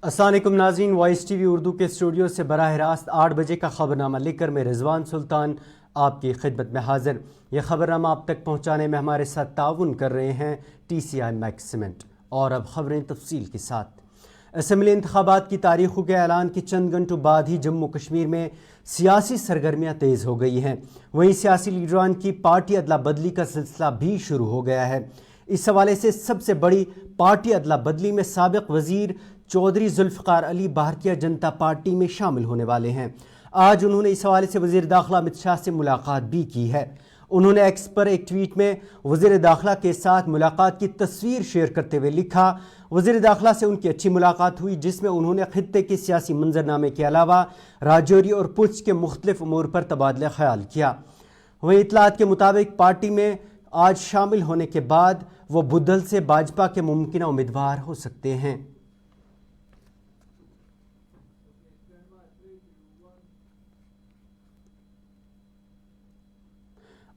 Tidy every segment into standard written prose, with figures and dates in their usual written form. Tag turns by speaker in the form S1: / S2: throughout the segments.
S1: अस्सलाम वालेकुम नाज़रीन, वॉइस टीवी उर्दू के स्टूडियो से बराह रास्त 8 बजे का खबरनामा लेकर मैं रिजवान सुल्तान आपकी खिदमत में हाजिर। यह खबरनामा आप तक पहुँचाने में हमारे साथ ताउन कर रहे हैं TCI मैक्सिमेंट। और अब खबरें तफसील के साथ। असम्बली इंतखाबात की तारीखों के ऐलान के चंद घंटों बाद ही जम्मू कश्मीर में सियासी सरगर्मियाँ तेज़ हो गई हैं। वहीं सियासी लीडरान की पार्टी अदला बदली का सिलसिला भी शुरू हो गया है। इस हवाले से सबसे बड़ी पार्टी अदला बदली में साबिक वज़ीर चौधरी जुल्फ़िकार अली भारतीय जनता पार्टी में शामिल होने वाले हैं। आज उन्होंने इस हवाले से वज़ीर दाखिला अमित शाह से मुलाकात भी की है। उन्होंने एक्स पर एक ट्वीट में वज़ीर दाखिला के साथ मुलाकात की तस्वीर शेयर करते हुए लिखा, वज़ीर दाखिला से उनकी अच्छी मुलाकात हुई जिसमें उन्होंने खित्ते के सियासी मंजरनामे के अलावा राजौरी और पुंछ के मुख्तलिफ उमूर पर तबादला ख्याल किया। वहीं इतलात के मुताबिक पार्टी में आज शामिल होने के बाद वो बुद्धल से भाजपा के मुमकिन उम्मीदवार हो सकते हैं।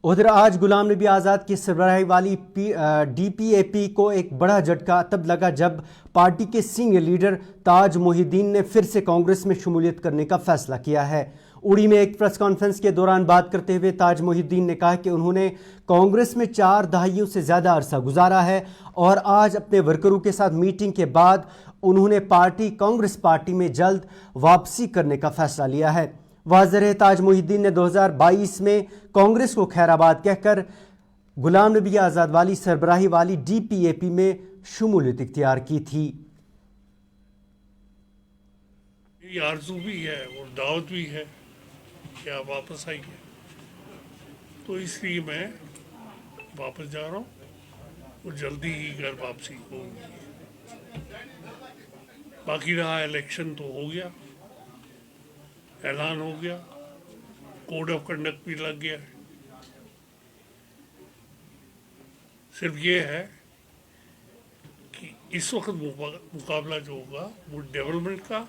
S1: उधर आज गुलाम नबी आज़ाद की सरबराही वाली DPAP को एक बड़ा झटका तब लगा जब पार्टी के सीनियर लीडर ताज मोहिद्दीन ने फिर से कांग्रेस में शमूलियत करने का फैसला किया है। उड़ी में एक प्रेस कॉन्फ्रेंस के दौरान बात करते हुए ताज मोहिद्दीन ने कहा कि उन्होंने कांग्रेस में 4 दहाइयों से ज़्यादा अरसा गुजारा है और आज अपने वर्करों के साथ मीटिंग के बाद उन्होंने कांग्रेस पार्टी में जल्द वापसी करने का फैसला लिया है। वाज़ेह है, ताज मोहिद्दीन ने 2022 में कांग्रेस को खैराबाद कहकर गुलाम नबी आज़ाद वाली सरबराही वाली DPAP में शमूलियत इख्तियार की थी।
S2: ये आरज़ू भी है और दावत भी है कि आप वापस आइए, तो इसलिए मैं वापस जा रहा हूँ और जल्दी ही घर वापसी होगी। बाकी रहा इलेक्शन तो हो गया, ऐलान हो गया, कोड ऑफ कंडक्ट भी लग गया है। सिर्फ ये है कि इस वक्त मुकाबला जो होगा वो डेवलपमेंट का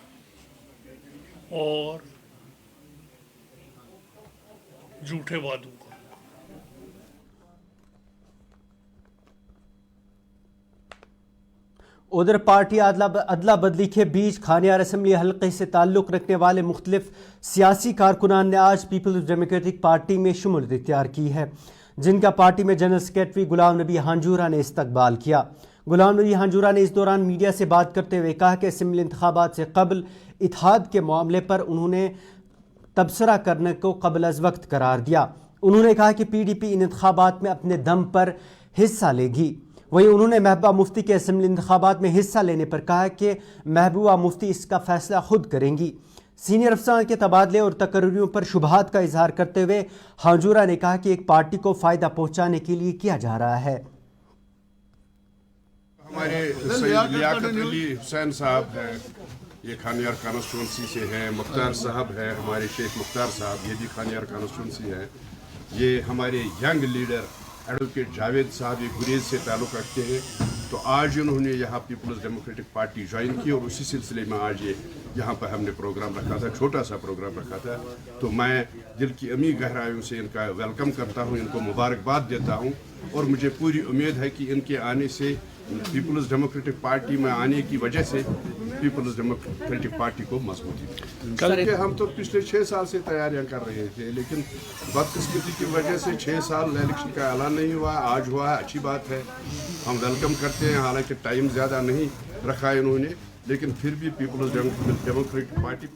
S2: और झूठे वादों का।
S1: उधर पार्टी अदला बदली के बीच खानियार असम्बली हल्के से ताल्लुक़ रखने वाले मुख्तलिफ सियासी कारकुनान ने आज पीपल्स डेमोक्रेटिक पार्टी में शमूलियत इख्तियार की है, जिनका पार्टी में जनरल सेक्रेटरी गुलाम नबी हांजूरा ने इस्तकबाल किया। गुलाम नबी हांजूरा ने इस दौरान मीडिया से बात करते हुए कहा कि असम्बली इंतखाबात से कबल इत्तेहाद के मामले पर उन्होंने तबसरा करने को कबल अज़ वक्त करार दिया। उन्होंने कहा कि PDP इन इंतखाबात में अपने दम पर हिस्सा लेगी। वहीं उन्होंने महबूबा मुफ्ती के असम्बली इंतखाबात में हिस्सा लेने पर कहा कि महबूबा मुफ्ती इसका फैसला खुद करेंगी। सीनियर अफसरान के तबादले और तकर्रियों पर शुबहात का इजहार करते हुए हांजूरा ने कहा कि एक पार्टी को फ़ायदा पहुँचाने के लिए किया जा रहा है।
S3: हमारे सैयद लियाकत अली हुसैन साहब हैं, ये खानियार कॉन्स्टिट्यूंसी से हैं। मुख्तार साहब है, हमारे शेख मुख्तार साहब, ये भी खानियार कॉन्स्टिट्यूंसी है। ये हमारे यंग लीडर एडवोकेट जावेद साहब ये गुरेज से ताल्लुक़ रखते हैं। तो आज उन्होंने यहाँ पीपल्स डेमोक्रेटिक पार्टी ज्वाइन की और उसी सिलसिले में आज ये यहाँ पर हमने प्रोग्राम रखा था, छोटा सा प्रोग्राम रखा था। तो मैं दिल की अमीर गहराइयों से इनका वेलकम करता हूँ, इनको मुबारकबाद देता हूँ और मुझे पूरी उम्मीद है कि इनके आने से पीपल्स डेमोक्रेटिक पार्टी में आने की वजह से पीपल्स डेमोक्रेटिक पार्टी को मजबूती मिलेगी। हम तो पिछले 6 साल से तैयारियां कर रहे थे, लेकिन बदकिस्मती की वजह से 6 साल इलेक्शन का ऐलान नहीं हुआ। आज हुआ है, अच्छी बात है, हम वेलकम करते हैं। हालांकि टाइम ज़्यादा नहीं रखा है इन्होंने, लेकिन फिर भी People's Democratic Party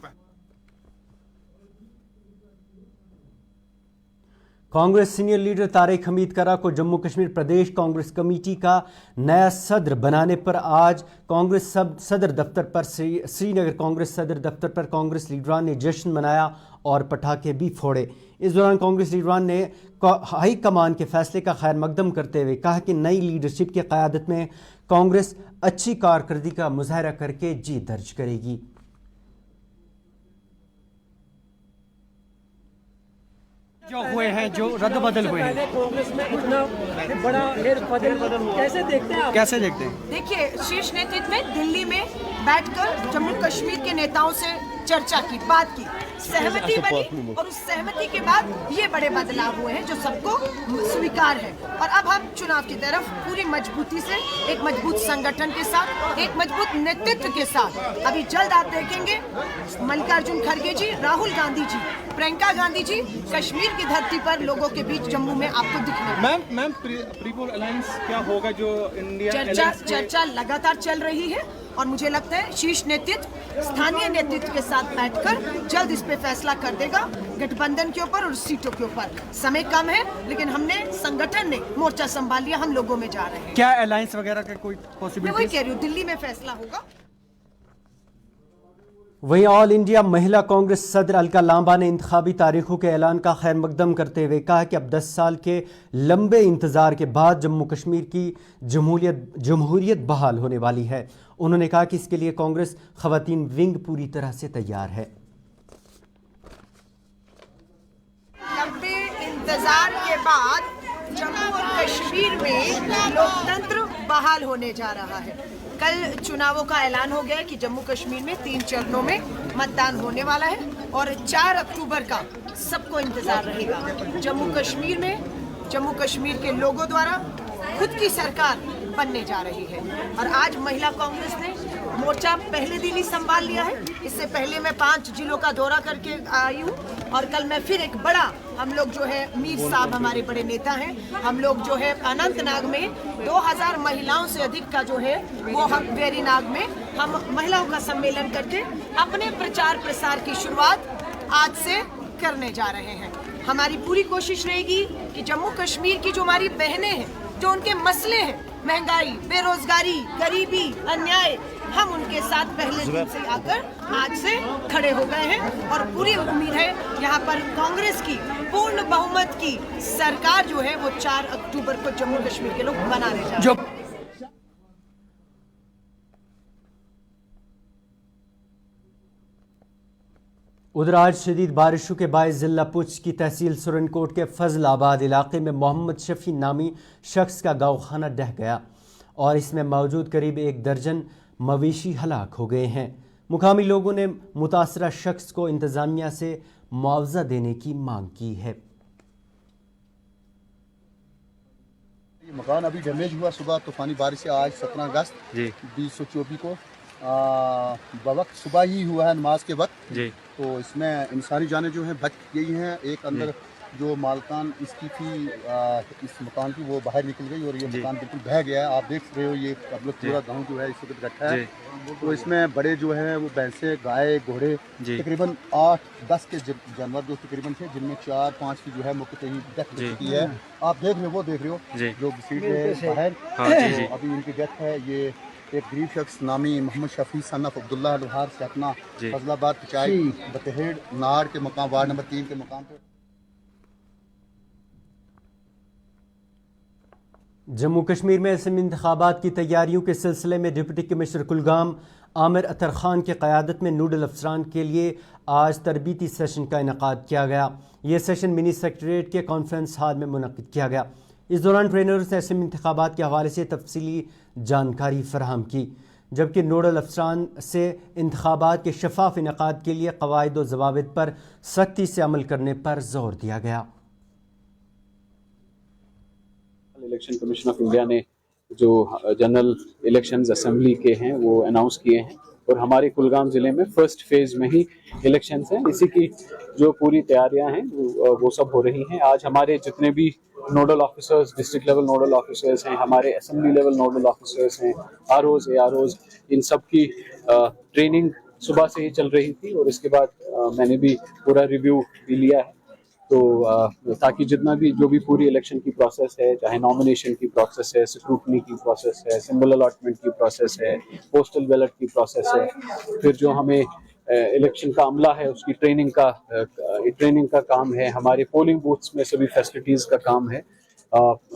S1: Congress senior leader Tariq Hameed Karra को जम्मू कश्मीर प्रदेश कांग्रेस कमेटी का नया सदर बनाने पर आज कांग्रेस सदर दफ्तर पर श्रीनगर कांग्रेस सदर दफ्तर पर कांग्रेस लीडरान ने जश्न मनाया और पटाखे भी फोड़े। इस दौरान कांग्रेस लीडरान ने हाई कमान के फैसले का खैर मकदम करते हुए कहा कि नई लीडरशिप की क़यादत में कांग्रेस अच्छी कारकर्दगी का मुजाहरा करके जीत दर्ज करेगी।
S4: जो हुए हैं, जो रद्द बदल हुए हैं,
S5: कांग्रेस में इतना बड़ा हेरफेर कैसे देखते हैं आप?
S4: कैसे देखते हैं?
S6: देखिए, शीर्ष नेतृत्व में दिल्ली में बैठकर जम्मू कश्मीर के नेताओं से चर्चा की, बात की। सहमति बनी और उस सहमति के बाद ये बड़े बदलाव हुए हैं जो सबको स्वीकार है। और अब हम चुनाव की तरफ पूरी मजबूती से, एक मजबूत संगठन के साथ, एक मजबूत नेतृत्व के साथ, अभी जल्द आप देखेंगे मल्लिकार्जुन खड़गे जी, राहुल गांधी जी, प्रियंका गांधी जी कश्मीर की धरती पर लोगों के बीच जम्मू में आपको दिखेंगे।
S7: मैम प्रीपोल अलायंस क्या होगा जो इंडिया
S6: चर्चा लगातार चल रही है और मुझे लगता है शीर्ष नेतृत्व स्थानीय नेतृत्व के साथ बैठकर जल्द इस पे फैसला कर देगा गठबंधन के ऊपर और सीटों के ऊपर। समय कम है लेकिन हमने संगठन ने मोर्चा संभाल लिया, हम लोगों में जा रहे हैं।
S4: क्या अलायंस वगैरह का कोई
S6: मैं
S4: पॉसिबिलिटी?
S6: वही कह रही हूँ, दिल्ली में फैसला होगा।
S1: वहीं ऑल इंडिया महिला कांग्रेस सदर अलका लांबा ने इंतखाबी तारीखों के ऐलान का खैर मकदम करते हुए कहा कि अब 10 साल के लंबे इंतजार के बाद जम्मू कश्मीर की जमहूरियत बहाल होने वाली है। उन्होंने कहा कि इसके लिए कांग्रेस खवातीन विंग पूरी तरह से तैयार है।
S6: लंबे इंतजार के बाद जम्मू और कश्मीर में लोकतंत्र बहाल होने जा रहा है। कल चुनावों का ऐलान हो गया है कि जम्मू कश्मीर में 3 चरणों में मतदान होने वाला है और 4 अक्टूबर का सबको इंतजार रहेगा। जम्मू कश्मीर के लोगों द्वारा खुद की सरकार बनने जा रही है और आज महिला कांग्रेस ने मोर्चा पहले दिन ही संभाल लिया है। इससे पहले मैं 5 जिलों का दौरा करके आई हूँ और कल मैं फिर एक बड़ा, हम लोग जो है मीर साहब हमारे बड़े नेता हैं, हम लोग जो है अनंतनाग में 2000 महिलाओं से अधिक का जो है वो हम वेरीनाग में हम महिलाओं का सम्मेलन करके अपने प्रचार प्रसार की शुरुआत आज से करने जा रहे हैं। हमारी पूरी कोशिश रहेगी कि जम्मू कश्मीर की जो हमारी बहनें हैं, जो उनके मसले हैं, महंगाई, बेरोजगारी, गरीबी, अन्याय, हम उनके साथ पहले दिन से आकर आज से खड़े हो गए हैं और पूरी उम्मीद है यहाँ पर कांग्रेस की पूर्ण बहुमत की सरकार जो है वो 4 अक्टूबर को जम्मू कश्मीर के लोग बनाने जा रहे हैं।
S1: उधर आज शदीद बारिशों के बायस जिला पुंछ की तहसील सुरनकोट के फजलाबाद इलाके में मोहम्मद शफी नामी शख्स का गौखाना ढह गया और इसमें मौजूद करीब 1 दर्जन मवेशी हलाक हो गए हैं। मुकामी लोगों ने मुतासरा शख्स को इंतजामिया से मुआवजा देने की मांग की है।
S8: मकान अभी डैमेज हुआ सुबह तूफानी बारिश से, आज 17 अगस्त 2024 को बवक्त सुबह ही हुआ है नमाज के वक्त जी। तो इसमें इंसानी जानें जो हैं बच गई हैं। एक अंदर जो मालकान इसकी थी इस मकान की वो बाहर निकल गई और ये मकान बिल्कुल बह गया है। आप देख रहे हो ये अब पूरा गांव जो है इस वक्त इकट्ठा है। तो इसमें बड़े जो है वो भैंसे, गाय, घोड़े, तकरीबन 8-10 के जानवर जो तकरीबन थे, जिनमें 4-5 की जो है मौके पे ही डेथ हो चुकी है। आप देख रहे हो, वो देख रहे हो जो सीट है बाहर, तो अभी इनकी डेथ है। ये एक गरीब शख्स नामी मोहम्मद शफी सन ऑफ अब्दुल्ला लोहार से अपना फजलाबाद पिचाई बतहेड़ नाड़ के मकाम वार्ड नंबर 3 के मकाम पर।
S1: जम्मू कश्मीर में असम इंतखाबात की तैयारियों के सिलसिले में डिप्टी कमिश्नर कुलगाम आमिर अतर खान की क़यादत में नोडल अफसरान के लिए आज तरबीती सेशन का इनेकाद किया गया। ये सेशन मिनी सेक्रेटरीट के कॉन्फ्रेंस हॉल में मुनक़िद किया गया। इस दौरान ट्रेनर्स ने असम इंतखाबात के हवाले से तफसीली जानकारी फराहम की, जबकि नोडल अफसरान से इंतखाबात के शफाफ इनेकाद के लिए क़वाइद व ज़वाबित पर सख्ती से अमल करने पर जोर दिया गया।
S9: इलेक्शन कमीशन ऑफ इंडिया ने जो जनरल इलेक्शंस असेंबली के हैं वो अनाउंस किए हैं और हमारे कुलगाम ज़िले में फर्स्ट फेज़ में ही इलेक्शंस हैं। इसी की जो पूरी तैयारियां हैं वो सब हो रही हैं। आज हमारे जितने भी nodal officers, district level nodal officers हैं, हमारे असेंबली लेवल नोडल ऑफिसर्स हैं, आरओज, एआरओज, इन सब की ट्रेनिंग सुबह से ही चल रही थी और इसके बाद मैंने भी पूरा रिव्यू भी लिया है। तो ताकि जितना भी जो भी पूरी इलेक्शन की प्रोसेस है, चाहे नॉमिनेशन की प्रोसेस है, स्क्रूटनी की प्रोसेस है, सिंबल अलॉटमेंट की प्रोसेस है, पोस्टल बैलेट की प्रोसेस है, फिर जो हमें इलेक्शन का अमला है उसकी ट्रेनिंग का काम है, हमारे पोलिंग बूथ्स में सभी फैसिलिटीज़ का काम है,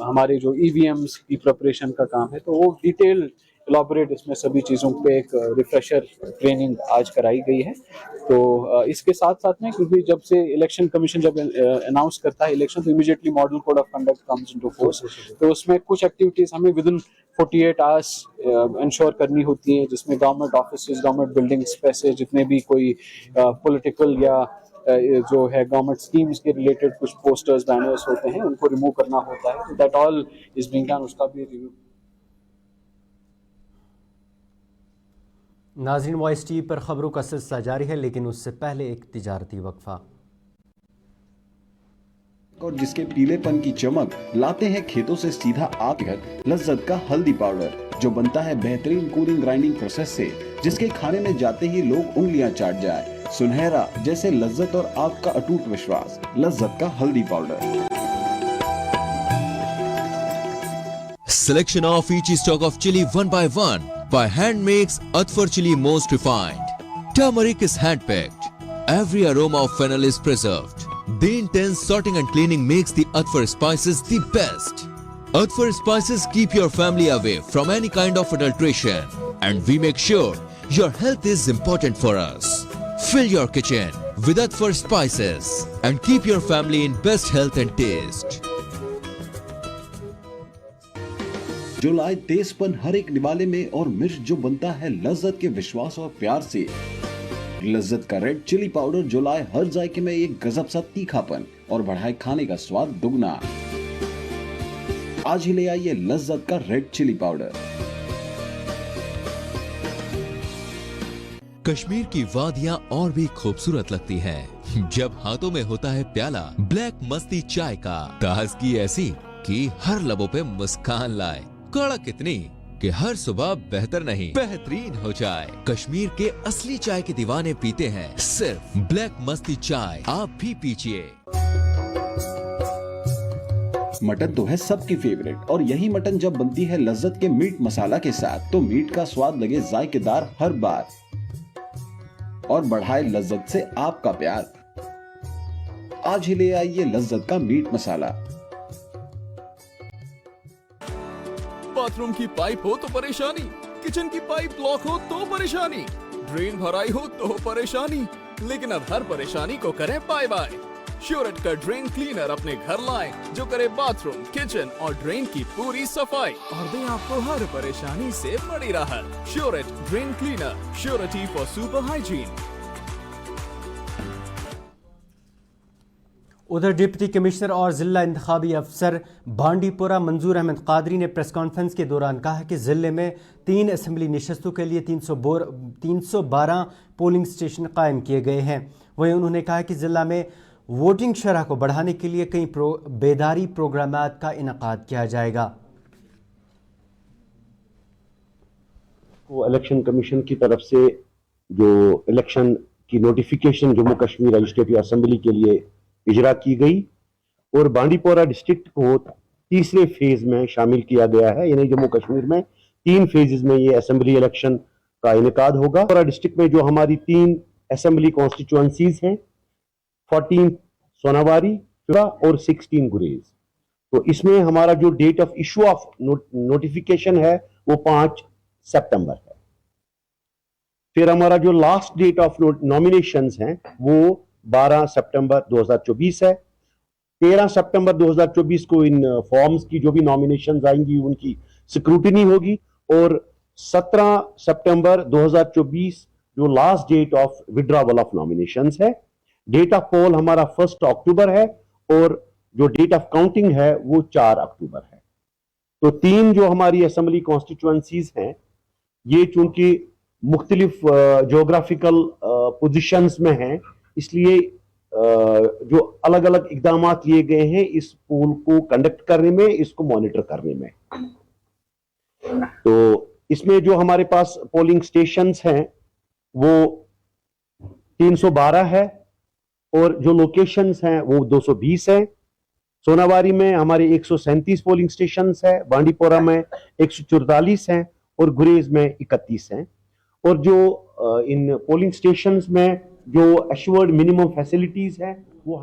S9: हमारे जो ईवीएम्स की प्रिपरेशन का काम है, तो वो डिटेल इलाबोरेट इसमें सभी चीज़ों पे एक रिफ्रेशर ट्रेनिंग आज कराई गई है। तो इसके साथ साथ में, क्योंकि जब से इलेक्शन कमीशन जब अनाउंस करता है इलेक्शन, तो immediately model code of conduct comes into force. तो उसमें कुछ एक्टिविटीज़ हमें विदिन 48 आवर्स इंश्योर करनी होती हैं, जिसमें गवर्नमेंट ऑफिस, गवर्नमेंट बिल्डिंग्स पे से जितने भी कोई पॉलिटिकल या जो है गवर्नमेंट स्कीम्स के रिलेटेड कुछ पोस्टर्स बैनर्स होते हैं उनको रिमूव करना होता है, that all is being done, उसका भी रिव्यू।
S1: नाज़रीन, वॉइस टीवी पर खबरों का सिलसिला जारी है, लेकिन उससे पहले एक तिजारती वक्फा।
S10: और जिसके पीलेपन की चमक लाते हैं खेतों से सीधा आपके घर लज्जत का हल्दी पाउडर, जो बनता है बेहतरीन कूलिंग ग्राइंडिंग प्रोसेस से, जिसके खाने में जाते ही लोग उंगलियां चाट जाए। सुनहरा जैसे लज्जत और आपका अटूट विश्वास, लज्जत का हल्दी powder.
S11: Selection of each stock of chili one by one by hand makes Atfar chili most refined. Turmeric is hand picked. Every aroma of fennel is preserved. The intense sorting and cleaning makes the Atfar spices the best. Atfar spices keep your family away from any kind of adulteration, and we make sure your health is important for us. Fill your kitchen with Atfar spices and keep your family in best health and taste.
S10: जो लाए तेजपन हर एक निवाले में, और मिर्च जो बनता है लज्जत के विश्वास और प्यार से। लज्जत का रेड चिली पाउडर जो लाए हर जायके में एक गजब सा तीखापन और बढ़ाए खाने का स्वाद दुगना। आज ही ले आइए लज्जत का रेड चिली पाउडर।
S11: कश्मीर की वादियां और भी खूबसूरत लगती हैं जब हाथों में होता है प्याला ब्लैक मस्ती चाय का। ताजगी ऐसी कि हर लबों पे मुस्कान लाए, कड़क इतनी कि हर सुबह बेहतर नहीं बेहतरीन हो जाए। कश्मीर के असली चाय के दीवाने पीते हैं सिर्फ ब्लैक मस्ती चाय, आप भी पीजिए।
S10: मटन तो है सबकी फेवरेट, और यही मटन जब बनती है लज्जत के मीट मसाला के साथ, तो मीट का स्वाद लगे जायकेदार हर बार और बढ़ाए लज्जत से आपका प्यार। आज ही ले आइए लज्जत का मीट मसाला।
S12: बाथरूम की पाइप हो तो परेशानी, किचन की पाइप ब्लॉक हो तो परेशानी, ड्रेन भराई हो तो परेशानी, लेकिन अब हर परेशानी को करें बाय बाय। श्योरेट का ड्रेन क्लीनर अपने घर लाएं, जो करे बाथरूम, किचन और ड्रेन की पूरी सफाई और दे आपको हर परेशानी से बड़ी राहत। श्योरेट drain cleaner, surety for super hygiene.
S1: उधर डिप्टी कमिश्नर और जिला इंतखाबी अफसर बांडीपुरा मंजूर अहमद कादरी ने प्रेस कॉन्फ्रेंस के दौरान कहा कि ज़िले में 3 असम्बली नशस्तों के लिए 312 पोलिंग स्टेशन कायम किए गए हैं। वहीं उन्होंने कहा कि ज़िला में वोटिंग शरह को बढ़ाने के लिए कई बेदारी प्रोग्रामात का इनेकाद किया जाएगा।
S13: इलेक्शन कमीशन की तरफ से जो इलेक्शन की notification Jammu Kashmir legislative assembly के लिए इजरा की गई, और बांडीपोरा डिस्ट्रिक्ट को तीसरे फेज में शामिल किया गया है। यानी जम्मू कश्मीर में 3 फेजेस में ये असेंबली इलेक्शन का इनेकाद होगा। बांडीपोरा डिस्ट्रिक्ट में जो हमारी 3 असेंबली कॉन्स्टिट्यूएंसीज हैं, 14 सोनावारी और 16 गुरेज, तो इसमें हमारा जो date of issue of notification है वो 5 सितंबर है। फिर हमारा जो लास्ट डेट ऑफ नॉमिनेशंस हैं वो 12 सितंबर 2024 है। 13 सितंबर 2024 को इन फॉर्म्स की जो भी नॉमिनेशंस आएंगी उनकी स्क्रूटिनी होगी, और 17 सितंबर 2024 जो last date of withdrawal of nominations है। डेट ऑफ पोल हमारा 1 अक्टूबर है, और जो डेट ऑफ काउंटिंग है वो 4 अक्टूबर है। तो 3 जो हमारी असेंबली कॉन्स्टिट्यूएंसीज हैं, ये चूंकि मुख्तलिफ जोग्राफिकल पोजिशंस में हैं, इसलिए जो अलग अलग इकदाम लिए गए हैं इस पोल को कंडक्ट करने में, इसको मॉनिटर करने में। तो इसमें जो हमारे पास पोलिंग स्टेशंस हैं वो 312 है, और जो लोकेशंस हैं वो 220 है। सोनावारी में हमारे 137 पोलिंग स्टेशंस है, बांडीपोरा में 144 हैं, और गुरेज में 31 हैं। और जो इन पोलिंग स्टेशंस में जो एश्योर्ड मिनिमम फैसिलिटीज है वो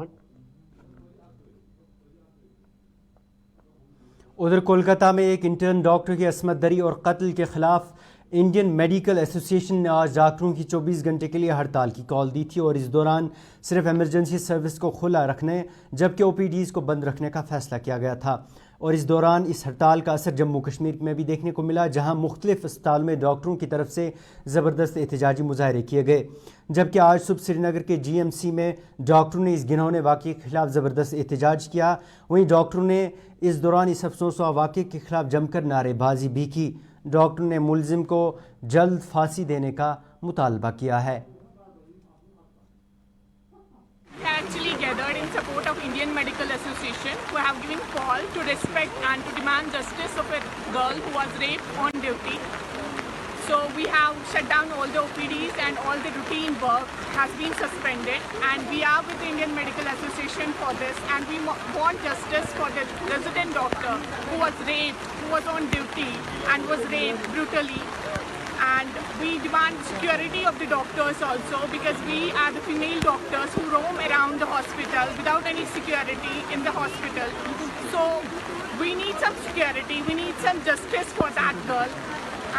S1: उधर कोलकाता में एक इंटर्न डॉक्टर की असमत दरी और कत्ल के खिलाफ इंडियन मेडिकल एसोसिएशन ने आज डॉक्टरों की 24 घंटे के लिए हड़ताल की कॉल दी थी, और इस दौरान सिर्फ इमरजेंसी सर्विस को खुला रखने जबकि ओपीडीज़ को बंद रखने का फैसला किया गया था। और इस दौरान इस हड़ताल का असर जम्मू कश्मीर में भी देखने को मिला, जहां मुख्तलिफ अस्पतालों में डॉक्टरों की तरफ से ज़बरदस्त एहतजाजी मुजाहरे किए गए। जबकि आज सुबह श्रीनगर के GMC में डॉक्टरों ने इस घिनौने वाक़े के खिलाफ ज़बरदस्त एहतजाज किया। वहीं डॉक्टरों ने इस दौरान इस अफसोसनाक वाक़े के खिलाफ जमकर नारेबाजी भी की। डॉक्टरों ने मुलजिम को जल्द फांसी देने का मुतालबा किया है।
S14: Actually gathered in support of Indian Medical Association, who have given call to respect and to demand justice of a girl who was raped on duty. So we have shut down all the OPDs and all the routine work has been suspended, and we are with the Indian Medical Association for this, and we want justice for the resident doctor who was raped, who was on duty and was raped brutally. And we demand security of the doctors also, because we are the female doctors who roam around the hospital without any security in the hospital. So we need some security, we need some justice for that girl.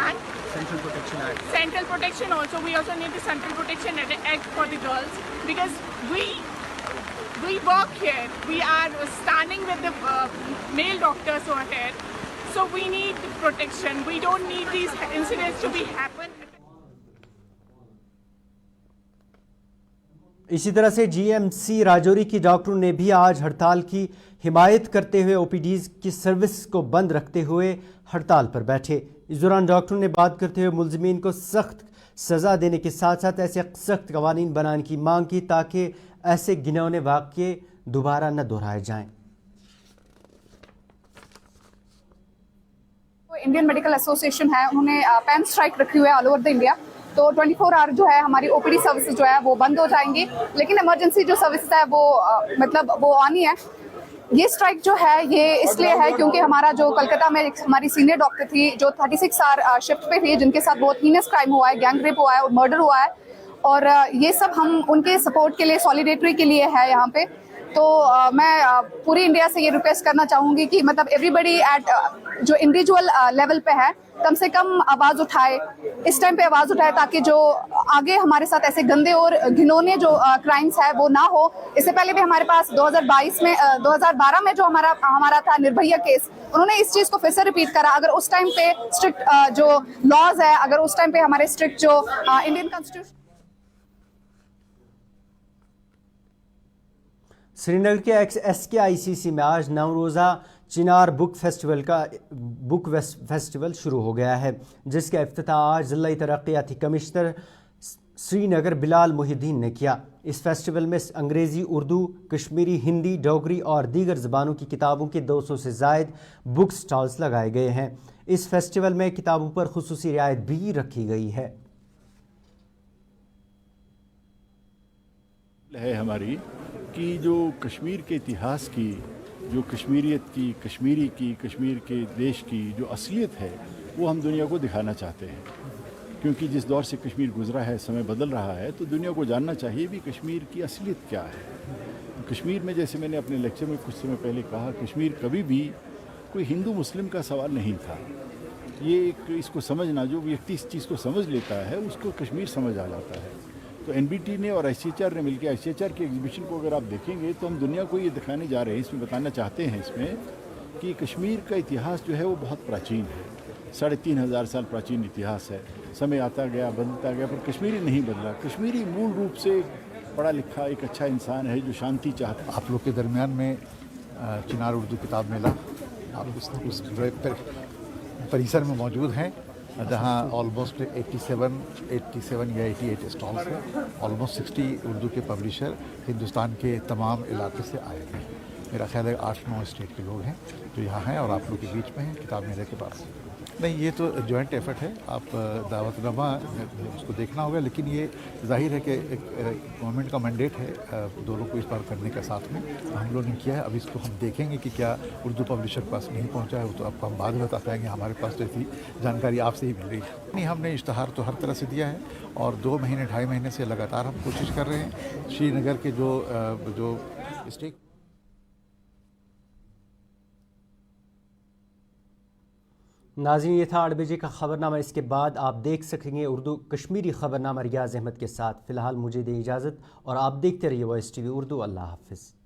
S14: And
S7: Central Protection Act.
S14: Central Protection also, we also need the Central Protection Act for the girls, because we work here, we are standing with the male doctors over here. So we need protection. We don't need these incidents to be happen.
S1: इसी तरह से GMC Rajouri की डॉक्टरों ने भी आज हड़ताल की हिमायत करते हुए OPDs की सर्विस को बंद रखते हुए हड़ताल पर बैठे। इस दौरान डॉक्टरों ने बात करते हुए मुलजिमीन को सख्त सज़ा देने के साथ साथ ऐसे सख्त कवानीन बनाने की मांग की ताकि ऐसे घिनौने वाक़ये दोबारा न दोहराए जाएं।
S15: इंडियन मेडिकल एसोसिएशन है, उन्होंने पैन स्ट्राइक रखी हुई है ऑल ओवर द इंडिया। तो 24 आवर जो है हमारी OPD सर्विसेज जो है वो बंद हो जाएंगी, लेकिन इमरजेंसी जो सर्विसेज है वो मतलब वो आनी है। ये स्ट्राइक जो है ये इसलिए है क्योंकि हमारा जो कलकत्ता में हमारी सीनियर डॉक्टर थी जो 36 आवर शिफ्ट पे थी, जिनके साथ बहुत हीनस क्राइम हुआ है, गैंग रेप हुआ है और मर्डर हुआ है, और ये सब हम उनके सपोर्ट के लिए, सॉलिडेटरी के लिए है यहाँ पे। तो मैं पूरी इंडिया से ये रिक्वेस्ट करना चाहूँगी कि मतलब एवरीबडी एट जो इंडिविजुअल लेवल पे है कम से कम आवाज़ उठाए, इस टाइम पे आवाज़ उठाए, ताकि जो आगे हमारे साथ ऐसे गंदे और घिनौने जो क्राइम्स है वो ना हो। इससे पहले भी हमारे पास 2012 में जो हमारा था निर्भया केस, उन्होंने इस चीज़ को फिर से रिपीट करा। अगर उस टाइम पे स्ट्रिक्ट जो लॉज है, अगर उस टाइम पे हमारे स्ट्रिक्ट जो इंडियन कॉन्स्टिट्यूशन।
S1: श्रीनगर के SKICC में आज 9 रोज़ा चिनार बुक फेस्टिवल शुरू हो गया है, जिसका इफ्तिताह आज ज़िला तरक्याती कमिश्नर श्रीनगर बिलाल मोहिद्दीन ने किया। इस फेस्टिवल में अंग्रेज़ी, उर्दू, कश्मीरी, हिंदी, डोगरी और दीगर ज़बानों की किताबों के 200 से ज़ायद बुक स्टॉल्स लगाए गए हैं। इस फेस्टिवल में किताबों पर खुसूसी रियायत भी रखी गई है।
S16: हमारी कि जो कश्मीर के इतिहास की, जो कश्मीरियत की, कश्मीर के देश की जो असलियत है वो हम दुनिया को दिखाना चाहते हैं, क्योंकि जिस दौर से कश्मीर गुजरा है, समय बदल रहा है, तो दुनिया को जानना चाहिए भी कश्मीर की असलियत क्या है। कश्मीर में, जैसे मैंने अपने लेक्चर में कुछ समय पहले कहा, कश्मीर कभी भी कोई हिंदू मुस्लिम का सवाल नहीं था। ये इसको समझना, जो व्यक्ति इस चीज़ को समझ लेता है उसको कश्मीर समझ आ जाता है। तो NBT ने और ICHR ने मिलकर ICHR के एग्जीबिशन को अगर आप देखेंगे तो हम दुनिया को ये दिखाने जा रहे हैं, इसमें बताना चाहते हैं इसमें कि कश्मीर का इतिहास जो है वो बहुत प्राचीन है, 3500 साल प्राचीन इतिहास है। समय आता गया, बदलता गया, पर कश्मीरी नहीं बदला। कश्मीरी मूल रूप से पढ़ा लिखा एक अच्छा इंसान है जो शांति चाहता है।
S17: आप लोग के दरमियान में चिनार उर्दू किताब मेला आप उस परिसर में मौजूद हैं, जहाँ ऑलमोस्ट 87 या 88 स्टॉल्स हैं। ऑलमोस्ट 60 उर्दू के पब्लिशर हिंदुस्तान के तमाम इलाके से आए हैं। मेरा ख्याल है 8-9 स्टेट के लोग हैं जो यहाँ हैं और आप लोग के बीच में हैं किताब मेले के पास। नहीं, ये तो जॉइंट एफर्ट है, आप दावतनामा उसको देखना होगा, लेकिन ये जाहिर है कि एक गवर्नमेंट का मैंडेट है दोनों को इस बार करने का साथ में हम लोगों ने किया है। अब इसको हम देखेंगे कि क्या उर्दू पब्लिशर के पास नहीं पहुंचा है, वो तो आपको हम बाद में बता पाएंगे। हमारे पास तो ऐसी जानकारी आपसे ही मिल रही है। नहीं, हमने इश्तहार तो हर तरह से दिया है और 2 महीने 2.5 महीने से लगातार हम कोशिश कर रहे हैं। श्रीनगर के जो स्टेक
S1: नाज़रीन, ये था 8 बजे का खबरनामा। इसके बाद आप देख सकेंगे उर्दू कश्मीरी खबरनामा रियाज अहमद के साथ। फ़िलहाल मुझे दे इजाज़त और आप देखते रहिए वॉइस TV उर्दू। अल्लाह हाफ़िज़।